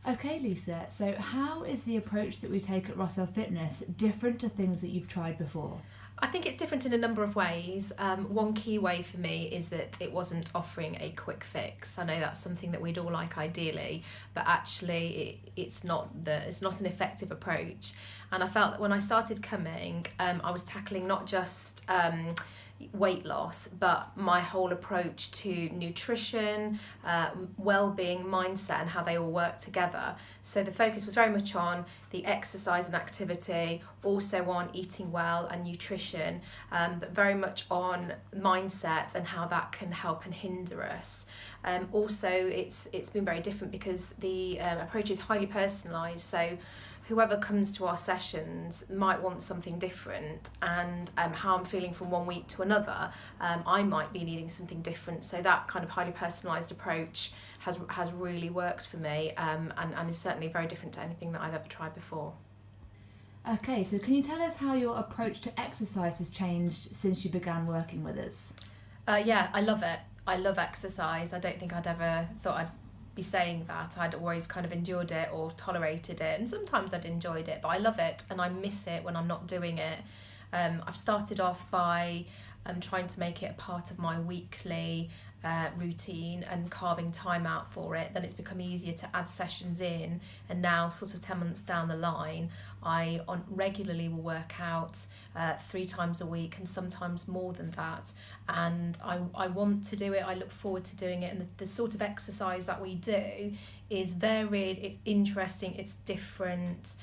Okay, Lisa, so how is the approach that we take at Ravel Fitness different to things that you've tried before? I think it's different in a number of ways. One key way for me is that it wasn't offering a quick fix. I know that's something that we'd all like ideally, but actually it's not an effective approach. And I felt that when I started coming, I was tackling not just weight loss, but my whole approach to nutrition, well-being, mindset, and how they all work together. So the focus was very much on the exercise and activity, also on eating well and nutrition, but very much on mindset and how that can help and hinder us. Also, it's been very different because the approach is highly personalised. So whoever comes to our sessions might want something different, and how I'm feeling from one week to another, I might be needing something different. So that kind of highly personalised approach has really worked for me, and is certainly very different to anything that I've ever tried before. Okay, so can you tell us how your approach to exercise has changed since you began working with us? Yeah, I love it. I love exercise. I don't think I'd ever thought I'd be saying that. I'd always kind of endured it or tolerated it, and sometimes I'd enjoyed it, but I love it and I miss it when I'm not doing it. I've started off by trying to make it a part of my weekly routine and carving time out for it. Then it's become easier to add sessions in, and now sort of 10 months down the line, I regularly will work out 3 times a week and sometimes more than that, and I want to do it. I look forward to doing it, and the sort of exercise that we do is varied, it's interesting, it's different,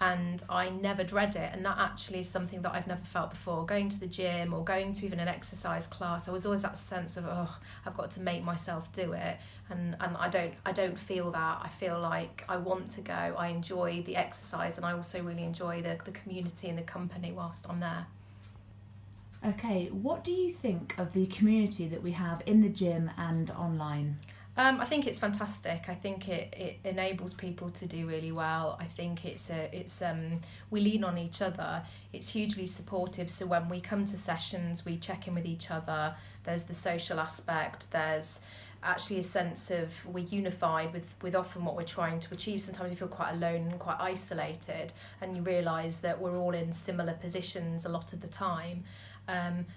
and I never dread it, and that actually is something that I've never felt before. Going to the gym or going to even an exercise class, there was always that sense of, oh, I've got to make myself do it, and I don't feel that. I feel like I want to go, I enjoy the exercise, and I also really enjoy the community and the company whilst I'm there. Okay, what do you think of the community that we have in the gym and online? I think it's fantastic. I think it enables people to do really well. I think we lean on each other. It's hugely supportive. So when we come to sessions, we check in with each other. There's the social aspect. There's actually a sense of we're unified with often what we're trying to achieve. Sometimes you feel quite alone and quite isolated, and you realise that we're all in similar positions a lot of the time.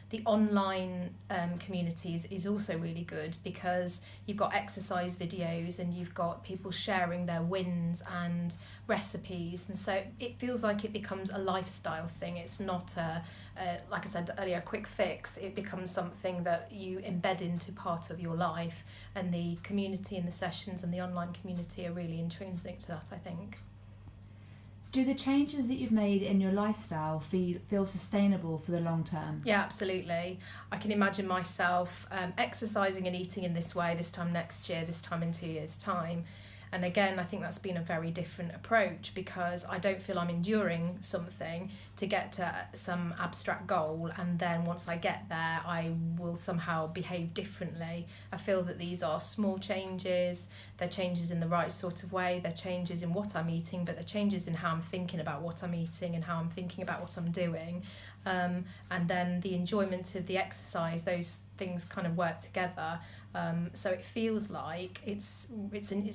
The online communities is also really good because you've got exercise videos and you've got people sharing their wins and recipes, and so it feels like it becomes a lifestyle thing. It's not like I said earlier, a quick fix. It becomes something that you embed into part of your life, and the community and the sessions and the online community are really intrinsic to that, I think. Do the changes that you've made in your lifestyle feel sustainable for the long term? Yeah, absolutely. I can imagine myself exercising and eating in this way this time next year, this time in 2 years' time. And again, I think that's been a very different approach because I don't feel I'm enduring something to get to some abstract goal, and then once I get there, I will somehow behave differently. I feel that these are small changes, they're changes in the right sort of way, they're changes in what I'm eating, but they're changes in how I'm thinking about what I'm eating and how I'm thinking about what I'm doing. And then the enjoyment of the exercise, those things kind of work together. So it feels like it's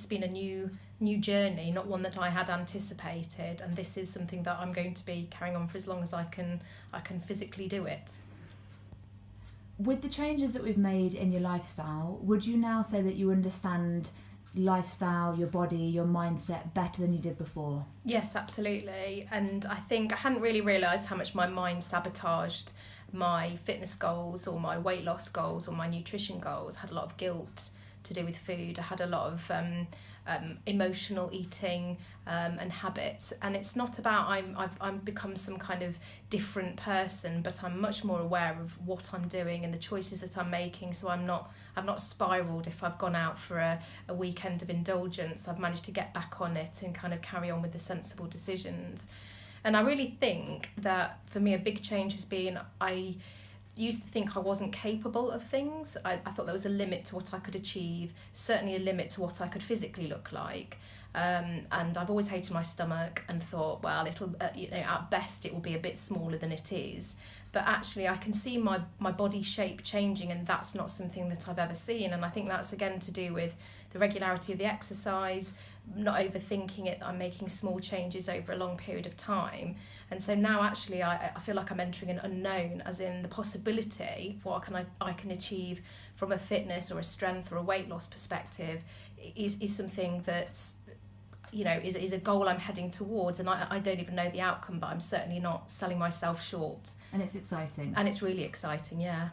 been a new journey, not one that I had anticipated, and this is something that I'm going to be carrying on for as long as I can physically do it. With the changes that we've made in your lifestyle, would you now say that you understand lifestyle, your body, your mindset better than you did before? Yes, absolutely. And I think I hadn't really realised how much my mind sabotaged my fitness goals or my weight loss goals or my nutrition goals. I had a lot of guilt to do with food. I had a lot of emotional eating and habits, and it's not about I've become some kind of different person, but I'm much more aware of what I'm doing and the choices that I'm making. So I've not spiraled. If I've gone out for a weekend of indulgence, I've managed to get back on it and kind of carry on with the sensible decisions. And I really think that for me a big change has been I used to think I wasn't capable of things. I thought there was a limit to what I could achieve, certainly a limit to what I could physically look like. And I've always hated my stomach and thought, well, it'll at best it will be a bit smaller than it is. But actually I can see my body shape changing, and that's not something that I've ever seen. And I think that's again to do with the regularity of the exercise, not overthinking it, that I'm making small changes over a long period of time. And so now actually I feel like I'm entering an unknown, as in the possibility of what I can achieve from a fitness or a strength or a weight loss perspective is something that's, you know, is a goal I'm heading towards, and I don't even know the outcome, but I'm certainly not selling myself short. And it's exciting. And it's really exciting, yeah.